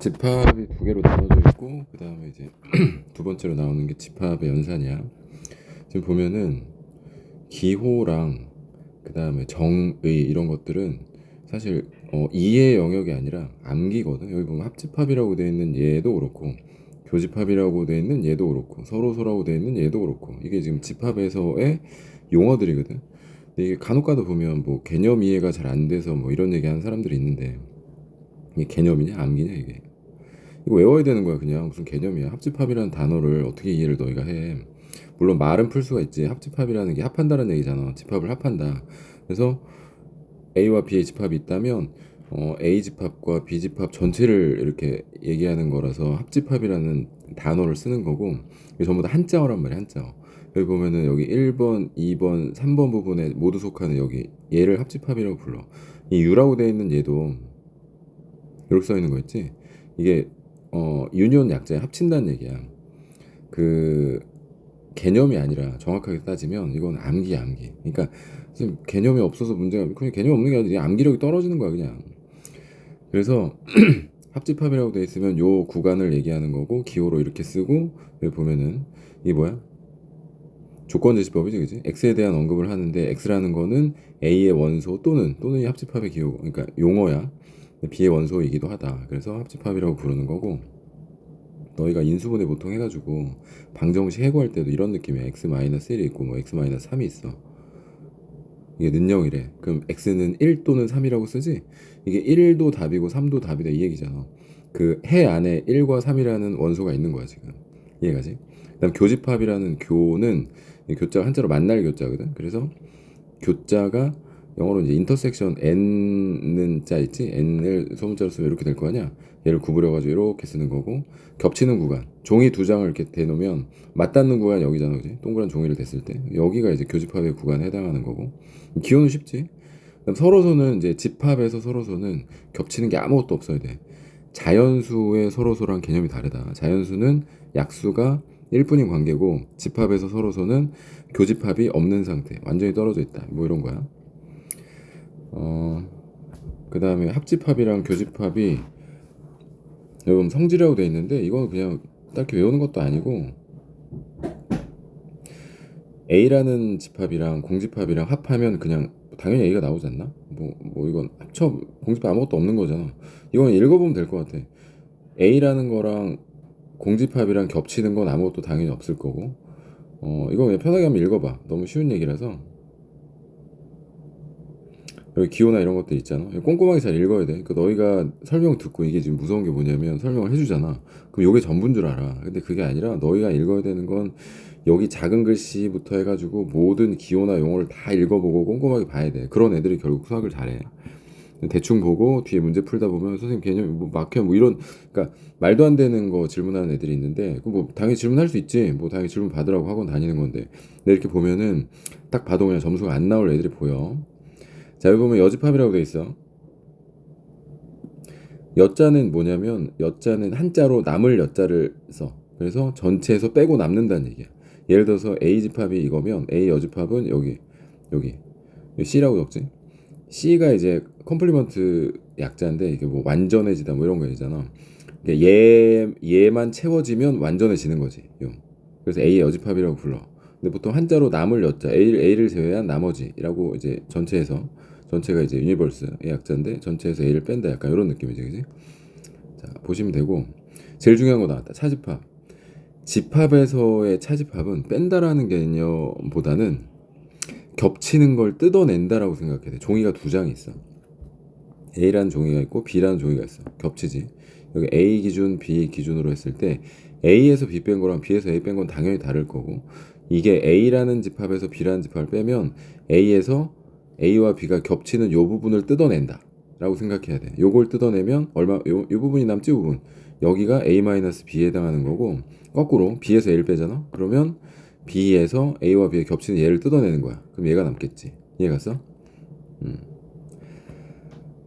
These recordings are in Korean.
집합이 두 개로 나눠져 있고 그 다음에 이제 두 번째로 나오는 게 집합의 연산이야. 지금 보면은 기호랑 그 다음에 정의 이런 것들은 사실 이해 영역이 아니라 암기거든. 여기 보면 합집합이라고 되어 있는 얘도 그렇고 교집합이라고 되어 있는 얘도 그렇고 서로소라고 되어 있는 얘도 그렇고 이게 지금 집합에서의 용어들이거든. 근데 이게 간혹가다 보면 뭐 개념 이해가 잘 안 돼서 뭐 이런 얘기하는 사람들이 있는데 이게 개념이냐 암기냐 이게 이거 외워야 되는 거야. 그냥 무슨 개념이야. 합집합이라는 단어를 어떻게 이해를 너희가 해. 물론 말은 풀 수가 있지. 합집합이라는 게 합한다는 얘기잖아. 집합을 합한다. 그래서 A와 B의 집합이 있다면 A 집합과 B 집합 전체를 이렇게 얘기하는 거라서 합집합이라는 단어를 쓰는 거고 이게 전부 다 한자어란 말이야. 한자어. 여기 보면은 여기 1번, 2번, 3번 부분에 모두 속하는 여기 얘를 합집합이라고 불러. 이 U라고 되어 있는 얘도 이렇게 써 있는 거 있지. 이게 유니온 약자에 합친다는 얘기야. 그 개념이 아니라 정확하게 따지면 이건 암기야, 암기. 그러니까 지금 개념이 없어서 문제가 그냥 개념 없는 게 아니라 암기력이 떨어지는 거야, 그냥. 그래서 합집합이라고 돼 있으면 요 구간을 얘기하는 거고 기호로 이렇게 쓰고 여기 보면은 이게 뭐야? 조건제시법이지, 그지? x에 대한 언급을 하는데 x라는 거는 a의 원소 또는 이 합집합의 기호, 그러니까 용어야. b의 원소이기도 하다. 그래서 합집합이라고 부르는 거고. 너희가 인수분해 보통 해가지고 방정식 해고할 때도 이런 느낌이야. x-1이 있고 뭐 x-3이 있어. 이게 는영이래. 그럼 x는 1 또는 3이라고 쓰지? 이게 1도 답이고 3도 답이다 이 얘기잖아. 그 해 안에 1과 3이라는 원소가 있는 거야 지금. 이해가지? 그다음 교집합이라는 교는 이 교자가 한자로 만날 교자거든. 그래서 교자가 영어로 이제 인터섹션 n는 자 있지? n을 소문자로 쓰면 이렇게 될 거 아니야? 얘를 구부려가지고 이렇게 쓰는 거고 겹치는 구간 종이 두 장을 이렇게 대놓으면 맞닿는 구간 여기잖아, 그지? 동그란 종이를 댔을 때 여기가 이제 교집합의 구간에 해당하는 거고 기호는 쉽지. 그다음 서로소는 이제 집합에서 서로소는 겹치는 게 아무것도 없어야 돼. 자연수의 서로소랑 개념이 다르다. 자연수는 약수가 1분인 관계고 집합에서 서로소는 교집합이 없는 상태, 완전히 떨어져 있다. 뭐 이런 거야. 그 다음에 합집합이랑 교집합이 여러분 성질이라고 돼 있는데 이건 그냥 딱히 외우는 것도 아니고 A라는 집합이랑 공집합이랑 합하면 그냥 당연히 A가 나오지 않나? 뭐 이건 합쳐 공집합 아무것도 없는 거잖아. 이건 읽어보면 될 것 같아. A라는 거랑 공집합이랑 겹치는 건 아무것도 당연히 없을 거고 이거 그냥 편하게 한번 읽어봐. 너무 쉬운 얘기라서 여기 기호나 이런 것들 있잖아. 꼼꼼하게 잘 읽어야 돼. 그러니까 너희가 설명 듣고 이게 지금 무서운 게 뭐냐면 설명을 해주잖아. 그럼 이게 전부인 줄 알아. 근데 그게 아니라 너희가 읽어야 되는 건 여기 작은 글씨부터 해가지고 모든 기호나 용어를 다 읽어보고 꼼꼼하게 봐야 돼. 그런 애들이 결국 수학을 잘해. 대충 보고 뒤에 문제 풀다 보면 선생님 개념 뭐 막혀 뭐 이런 그러니까 말도 안 되는 거 질문하는 애들이 있는데 뭐 당연히 질문할 수 있지. 뭐 당연히 질문 받으라고 학원 다니는 건데. 근데 이렇게 보면은 딱 봐도 그냥 점수가 안 나올 애들이 보여. 자, 여기 보면 여집합이라고 돼 있어. 여자는 뭐냐면 여자는 한자로 남을 여자를 써. 그래서 전체에서 빼고 남는다는 얘기야. 예를 들어서 A 집합이 이거면 A 여집합은 여기 C라고 적지. C가 이제 컴플리먼트 약자인데 이게 뭐 완전해지다 뭐 이런 거 있잖아. 얘만 채워지면 완전해지는 거지. 그래서 A의 여집합이라고 불러. 근데 보통 한자로 남을 여자 A를 제외한 나머지라고 이제 전체가 이제 유니버스의 약자인데 전체에서 A를 뺀다 약간 이런 느낌이지, 그지? 자 보시면 되고 제일 중요한 거 나왔다. 차집합. 집합에서의 차집합은 뺀다라는 개념보다는 겹치는 걸 뜯어낸다라고 생각해야 돼. 종이가 두 장이 있어. A라는 종이가 있고 B라는 종이가 있어. 겹치지. 여기 A 기준, B 기준으로 했을 때 A에서 B 뺀 거랑 B에서 A 뺀 건 당연히 다를 거고 이게 A라는 집합에서 B라는 집합을 빼면 A에서 A와 B가 겹치는 요 부분을 뜯어낸다 라고 생각해야 돼. 요걸 뜯어내면 요 부분이 남지, 요 부분. 여기가 A-B에 해당하는 거고 거꾸로 B에서 A를 빼잖아. 그러면 B에서 A와 B의 겹치는 얘를 뜯어내는 거야. 그럼 얘가 남겠지. 이해갔어?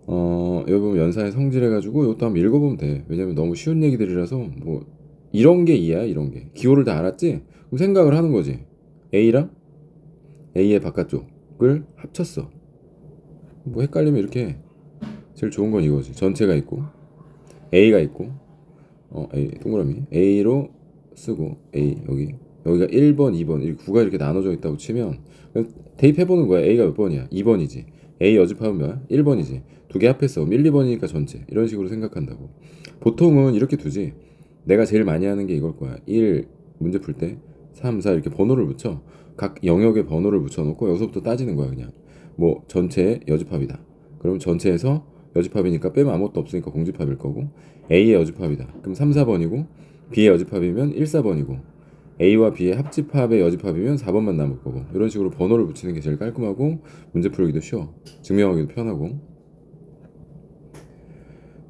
여기 보면 연산의 성질 해가지고 이것도 한번 읽어보면 돼. 왜냐면 너무 쉬운 얘기들이라서 뭐 이런 게 이해야, 이런 게. 기호를 다 알았지? 그럼 생각을 하는 거지. A랑 A의 바깥쪽을 합쳤어. 뭐 헷갈리면 이렇게 제일 좋은 건 이거지. 전체가 있고 A가 있고 A 동그라미 A로 쓰고 A 여기가 1번, 2번, 이 9가 이렇게 나눠져 있다고 치면 대입해보는 거야. A가 몇 번이야? 2번이지. A 여집합은 뭐야? 1번이지. 두 개 합했어. 1, 2번이니까 전체. 이런 식으로 생각한다고. 보통은 이렇게 두지. 내가 제일 많이 하는 게 이걸 거야. 1 문제 풀 때 3, 4 이렇게 번호를 붙여. 각 영역에 번호를 붙여놓고 여기서부터 따지는 거야. 그냥 뭐 전체의 여집합이다. 그러면 전체에서 여집합이니까 빼면 아무것도 없으니까 공집합일 거고, A의 여집합이다. 그럼 3, 4번이고 B의 여집합이면 1, 4번이고 A와 B의 합집합의 여집합이면 4번만 남을 거고, 이런 식으로 번호를 붙이는 게 제일 깔끔하고 문제 풀기도 쉬워. 증명하기도 편하고.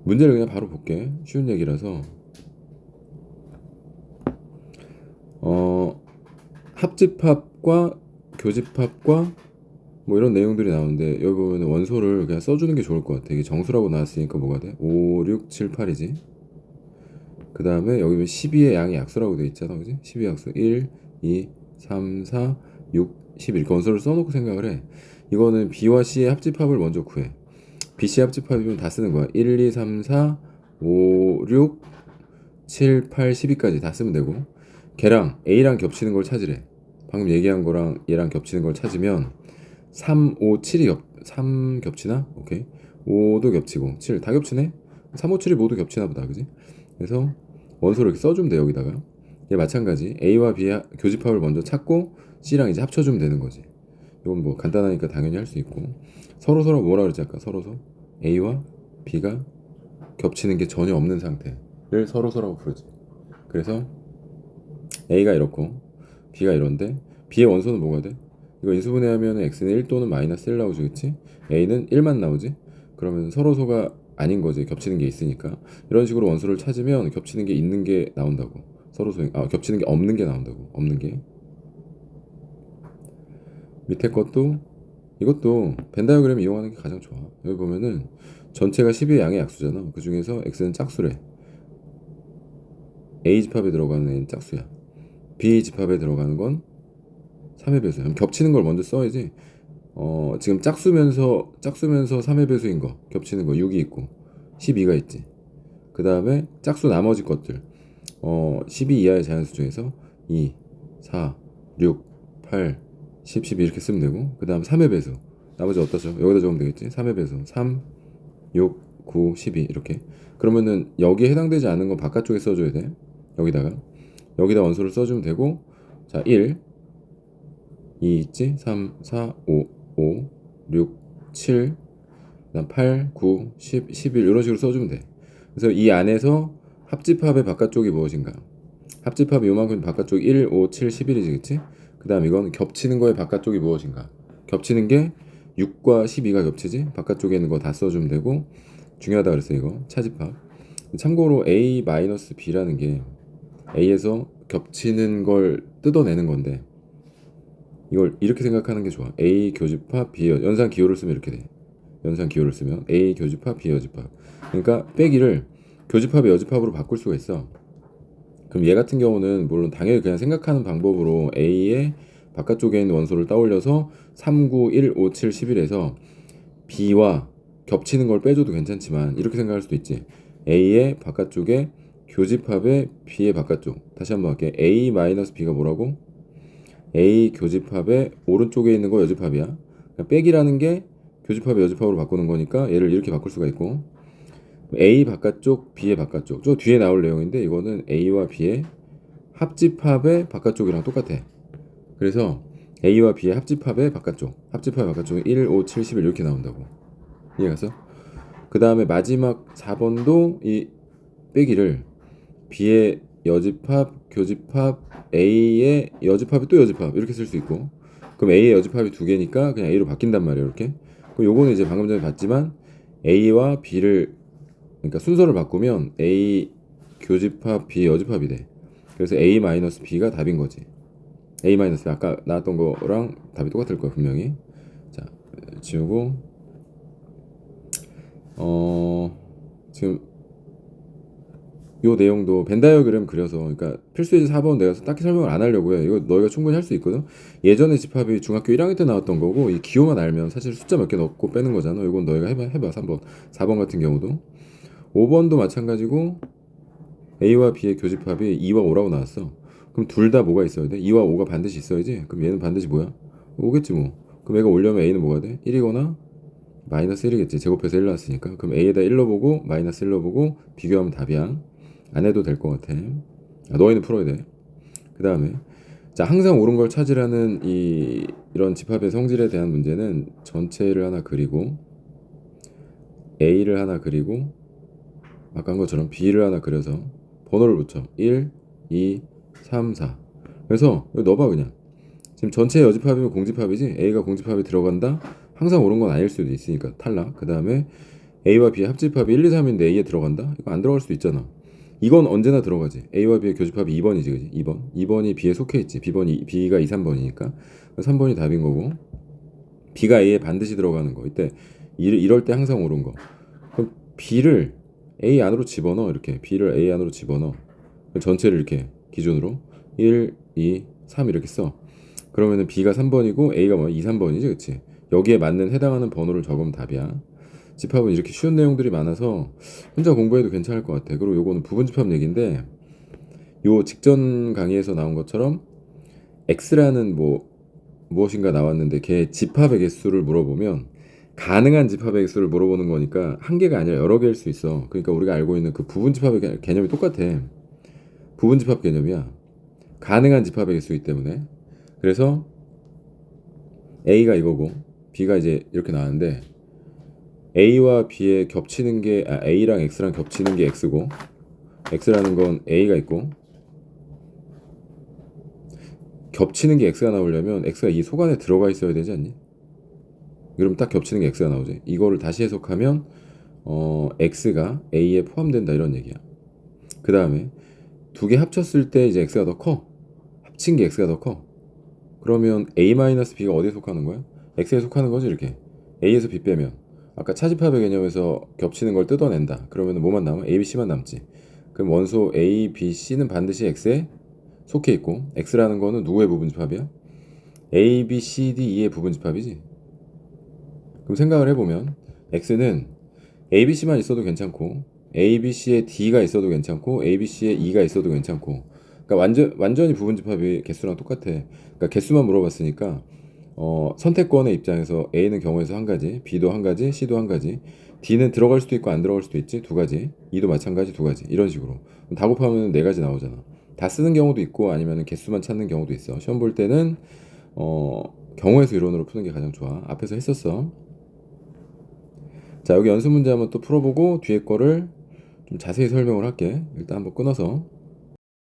문제를 그냥 바로 볼게. 쉬운 얘기라서. 합집합과 교집합과 뭐 이런 내용들이 나오는데, 여기 보면 원소를 그냥 써주는 게 좋을 것 같아. 이게 정수라고 나왔으니까 뭐가 돼? 5, 6, 7, 8이지. 그 다음에 여기 보면 12의 양이 약수라고 돼 있잖아, 그지? 12의 약수 1, 2, 3, 4, 6, 11 이렇게 원소를 써놓고 생각을 해. 이거는 B와 C의 합집합을 먼저 구해. B, C 합집합이면 다 쓰는 거야. 1, 2, 3, 4, 5, 6, 7, 8, 12까지 다 쓰면 되고, 걔랑 A랑 겹치는 걸 찾으래. 방금 얘기한 거랑 얘랑 겹치는 걸 찾으면 3, 5, 3 겹치나? 오케이. 5도 겹치고 7 다 겹치네? 3, 5, 7이 모두 겹치나 보다, 그지? 그래서 원소를 이렇게 써주면 돼. 여기다가 얘 마찬가지 A와 B의 교집합을 먼저 찾고 C랑 이제 합쳐주면 되는 거지. 이건 뭐 간단하니까 당연히 할 수 있고, 서로 뭐라 그랬지 아까? 서로 A와 B가 겹치는 게 전혀 없는 상태를 서로라고 부르지. 그래서 A가 이렇고 B가 이런데, B의 원소는 뭐가 돼? 이거 인수분해하면 X는 1 또는 마이너스 1 나오지, 그치? A는 1만 나오지? 그러면 서로가 아닌 거지. 겹치는 게 있으니까. 이런 식으로 원소를 찾으면 겹치는 게 있는 게 나온다고. 겹치는 게 없는 게 나온다고. 없는 게. 밑에 것도 이것도 벤 다이어그램 이용하는 게 가장 좋아. 여기 보면은 전체가 12의 양의 약수잖아. 그 중에서 X는 짝수래. A 집합에 들어가는 애는 짝수야. B 집합에 들어가는 건 3의 배수야. 그럼 겹치는 걸 먼저 써야지. 지금 짝수면서 3의 배수인 거, 겹치는 거 6이 있고 12가 있지. 그 다음에 짝수 나머지 것들, 12 이하의 자연수 중에서 2, 4, 6, 8, 10, 12 이렇게 쓰면 되고, 그 다음 3의 배수 나머지 어디다 줘? 여기다 적으면 되겠지. 3의 배수 3, 6, 9, 12 이렇게. 그러면은 여기에 해당되지 않은 건 바깥쪽에 써줘야 돼. 여기다 원소를 써주면 되고, 자 1, 2 있지? 3, 4, 5, 6, 7, 그다음 8, 9, 10, 11 이런 식으로 써주면 돼. 그래서 이 안에서 합집합의 바깥쪽이 무엇인가? 합집합이 요만큼 바깥쪽이 1, 5, 7, 11이지, 그치? 그 다음 이건 겹치는 거의 바깥쪽이 무엇인가? 겹치는 게 6과 12가 겹치지? 바깥쪽에 있는 거 다 써주면 되고, 중요하다 그랬어 이거 차집합. 참고로 A-B라는 게 A에서 겹치는 걸 뜯어내는 건데, 이걸 이렇게 생각하는 게 좋아. A 교집합 B 연산 기호를 쓰면 이렇게 돼. 연산 기호를 쓰면 A 교집합 B 여집합. 그러니까 빼기를 교집합의 여집합으로 바꿀 수가 있어. 그럼 얘 같은 경우는 물론 당연히 그냥 생각하는 방법으로 A의 바깥쪽에 있는 원소를 따올려서 3, 9, 1, 5, 7, 11에서 B와 겹치는 걸 빼줘도 괜찮지만, 이렇게 생각할 수도 있지. A의 바깥쪽에 교집합의 B의 바깥쪽. 다시 한번 할게. A-B가 뭐라고? A 교집합의 오른쪽에 있는 거 여집합이야. 그러니까 빼기라는 게 교집합의 여집합으로 바꾸는 거니까 얘를 이렇게 바꿀 수가 있고, A 바깥쪽, B의 바깥쪽. 저 뒤에 나올 내용인데 이거는 A와 B의 합집합의 바깥쪽이랑 똑같아. 그래서 A와 B의 합집합의 바깥쪽이 1, 5, 7, 11 이렇게 나온다고. 이해갔어? 그 다음에 마지막 4번도 이 빼기를 B의 여집합, 교집합, A의 여집합이 또 여집합 이렇게 쓸 수 있고, 그럼 A의 여집합이 두 개니까 그냥 A로 바뀐단 말이에요. 이렇게. 그럼 요거는 이제 방금 전에 봤지만 A와 B를, 그러니까 순서를 바꾸면 A 교집합 B 여집합이 돼. 그래서 A-B가 답인 거지. A-B 아까 나왔던 거랑 답이 똑같을 거야 분명히. 자, 지우고 지금 요 내용도 벤 다이어그램 그려서, 그러니까 필수예제 4번 내가 딱히 설명을 안 하려고 해. 이거 너희가 충분히 할 수 있거든. 예전에 집합이 중학교 1학년 때 나왔던 거고, 이 기호만 알면 사실 숫자 몇 개 넣고 빼는 거잖아. 이건 너희가 해봐 3번 4번 같은 경우도. 5번도 마찬가지고 A와 B의 교집합이 2와 5라고 나왔어. 그럼 둘 다 뭐가 있어야 돼? 2와 5가 반드시 있어야지. 그럼 얘는 반드시 뭐야? 5겠지 뭐. 그럼 얘가 오려면 A는 뭐가 돼? 1이거나 마이너스 1이겠지. 제곱해서 1 나왔으니까. 그럼 A에다 1 넣어보고 마이너스 1 넣어보고 비교하면 답이야. 안 해도 될 것 같아. 너희는 풀어야 돼. 그 다음에 자, 항상 옳은 걸 찾으라는 이런 집합의 성질에 대한 문제는 전체를 하나 그리고 A를 하나 그리고 아까 한 것처럼 B를 하나 그려서 번호를 붙여. 1, 2, 3, 4. 그래서 여기 넣어봐 그냥. 지금 전체 여집합이면 공집합이지. A가 공집합에 들어간다. 항상 옳은 건 아닐 수도 있으니까 탈락. 그 다음에 A와 B의 합집합이 1, 2, 3인데 A에 들어간다? 이거 안 들어갈 수도 있잖아. 이건 언제나 들어가지. A와 B의 교집합이 2번이지, 그지? 2번. 2번이 B에 속해 있지. B가 2, 3번이니까. 3번이 답인 거고. B가 A에 반드시 들어가는 거. 이때 이럴 때 항상 옳은 거. 그럼 B를 A 안으로 집어넣어. 이렇게 B를 A 안으로 집어넣어. 전체를 이렇게 기준으로 1, 2, 3 이렇게 써. 그러면은 B가 3번이고 A가 뭐 2, 3번이지, 그치? 여기에 맞는 해당하는 번호를 적으면 답이야. 집합은 이렇게 쉬운 내용들이 많아서 혼자 공부해도 괜찮을 것 같아. 그리고 요거는 부분집합 얘기인데 요 직전 강의에서 나온 것처럼 X라는 무엇인가 나왔는데 걔 집합의 개수를 물어보면 가능한 집합의 개수를 물어보는 거니까 한 개가 아니라 여러 개일 수 있어. 그러니까 우리가 알고 있는 그 부분집합의 개념이 똑같아. 부분집합 개념이야. 가능한 집합의 개수이기 때문에. 그래서 A가 이거고 B가 이제 이렇게 나왔는데 A와 B에 겹치는 게 A랑 X랑 겹치는 게 X고 X라는 건 A가 있고 겹치는 게 X가 나오려면 X가 이 속 안에 들어가 있어야 되지 않니? 그럼 딱 겹치는 게 X가 나오지. 이거를 다시 해석하면 X가 A에 포함된다 이런 얘기야. 그 다음에 두 개 합쳤을 때 이제 X가 더 커. 합친 게 X가 더 커. 그러면 A-B가 어디에 속하는 거야? X에 속하는 거지 이렇게. A에서 B 빼면 아까 차집합의 개념에서 겹치는 걸 뜯어낸다. 그러면 뭐만 남아? A, B, C만 남지. 그럼 원소 A, B, C는 반드시 X에 속해 있고 X라는 거는 누구의 부분집합이야? A, B, C, D, E의 부분집합이지. 그럼 생각을 해보면 X는 A, B, C만 있어도 괜찮고 A, B, C에 D가 있어도 괜찮고 A, B, C에 E가 있어도 괜찮고 그러니까 완전히 부분집합이 개수랑 똑같아. 그러니까 개수만 물어봤으니까 선택권의 입장에서 A는 경우에서 한 가지, B도 한 가지, C도 한 가지, D는 들어갈 수도 있고 안 들어갈 수도 있지 두 가지, E도 마찬가지 두 가지 이런 식으로 다 곱하면 네 가지 나오잖아. 다 쓰는 경우도 있고 아니면 개수만 찾는 경우도 있어. 시험 볼 때는 경우의 수 이론으로 푸는 게 가장 좋아. 앞에서 했었어. 자, 여기 연습 문제 한번 또 풀어보고 뒤에 거를 좀 자세히 설명을 할게. 일단 한번 끊어서